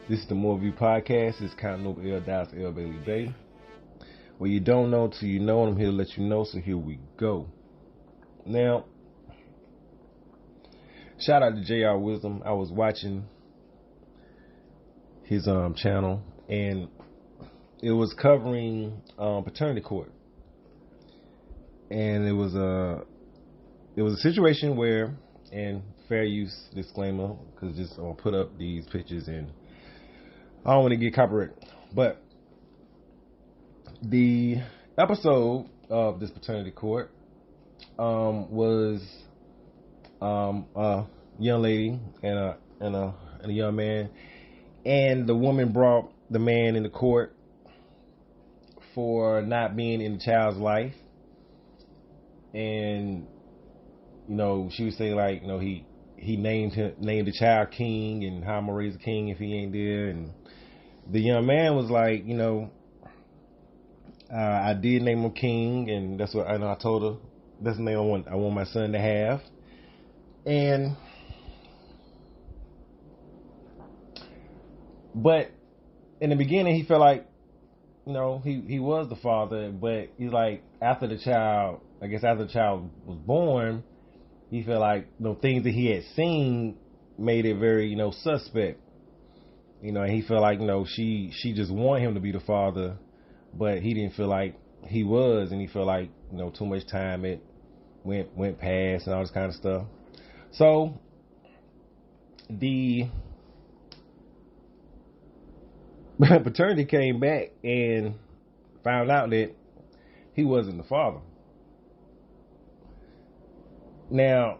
This is the More View Podcast. It's Counting Over L. Dallas L. Bailey Bay. Well, you don't know till you know, and I'm here to let you know, so here we go. Now, shout out to JR Wisdom. I was watching his channel, and it was covering paternity court. And it was a situation where, and fair use disclaimer, because just I'll put up these pictures and I don't want to get copyright, but the episode of this paternity court was a young lady and a young man, and the woman brought the man in the court for not being in the child's life, and she was saying he named the child king, and how I'm gonna raise a king if he ain't there. And the young man was like, I did name him king, and that's what I told her. That's the name I want my son to have. But in the beginning, he felt like, he was the father, but he's like, after the child was born, he felt like things that he had seen made it very, suspect. And he felt like, she just wanted him to be the father, but he didn't feel like he was, and he felt like, too much time it went past and all this kind of stuff. So the paternity came back and found out that he wasn't the father. Now,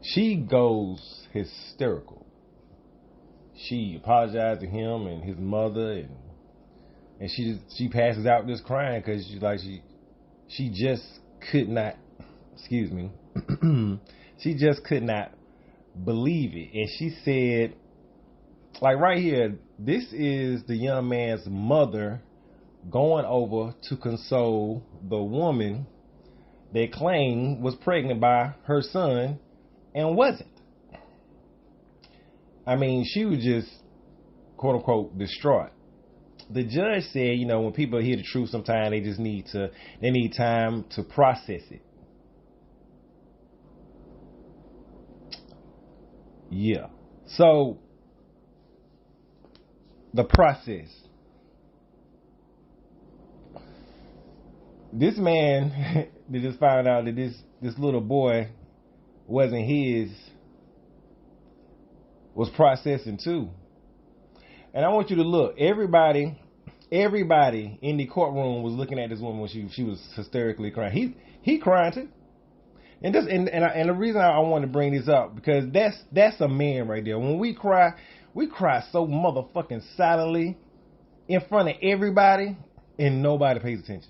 she goes hysterical. She apologized to him and his mother, and she passes out just crying because she just could not, she just could not believe it. And she said, right here, this is the young man's mother going over to console the woman they claimed was pregnant by her son and wasn't. I mean, she was just, quote unquote, distraught. The judge said, when people hear the truth, sometimes they just need time to process it. Yeah. So the process. This man they just found out that this little boy wasn't his, was processing too. And I want you to look. Everybody in the courtroom was looking at this woman when she was hysterically crying. He crying too. And the reason I want to bring this up, because that's a man right there. When we cry so motherfucking silently in front of everybody, and nobody pays attention.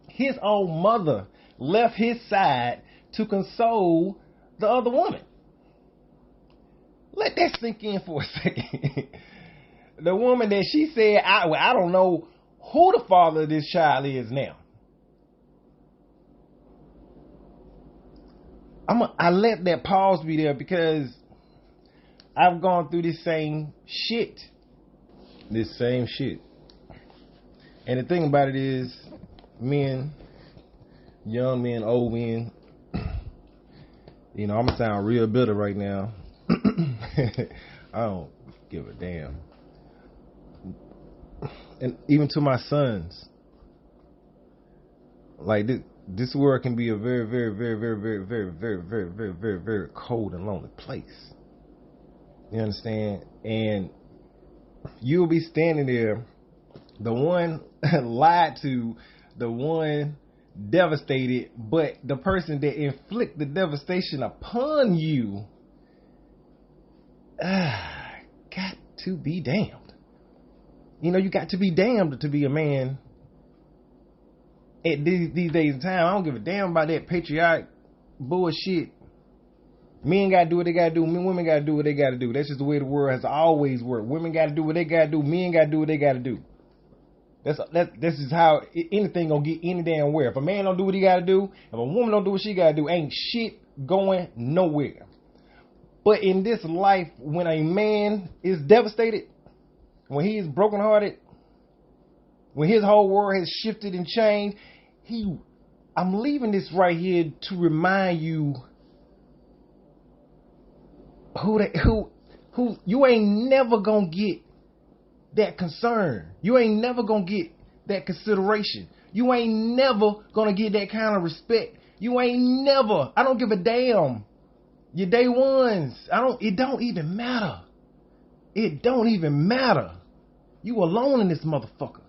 His own mother left his side to console the other woman. Let that sink in for a second. The woman that she said, I don't know who the father of this child is now. I let that pause be there because I've gone through this same shit. And the thing about it is, men, young men, old men, I'm gonna sound real bitter right now. I don't give a damn. And even to my sons, like this world can be a very, very, very, very, very, very, very, very, very, very, very cold and lonely place. You understand? And you'll be standing there, the one lied to, the one devastated, but the person that inflict the devastation upon you, got to be damned. You got to be damned to be a man at these days and time. I don't give a damn about that patriotic bullshit. Men gotta do what they gotta do. Women gotta do what they gotta do. That's just the way the world has always worked. Women gotta do what they gotta do. Men gotta do what they gotta do. This is how anything gonna get any damn where. If a man don't do what he gotta do, if a woman don't do what she gotta do, ain't shit going nowhere. But in this life, when a man is devastated, when he is brokenhearted, when his whole world has shifted and changed, I'm leaving this right here to remind you who you ain't never gonna get that concern. You ain't never gonna get that consideration. You ain't never gonna get that kind of respect. You ain't never. I don't give a damn. Your day ones. It don't even matter. It don't even matter. You alone in this motherfucker.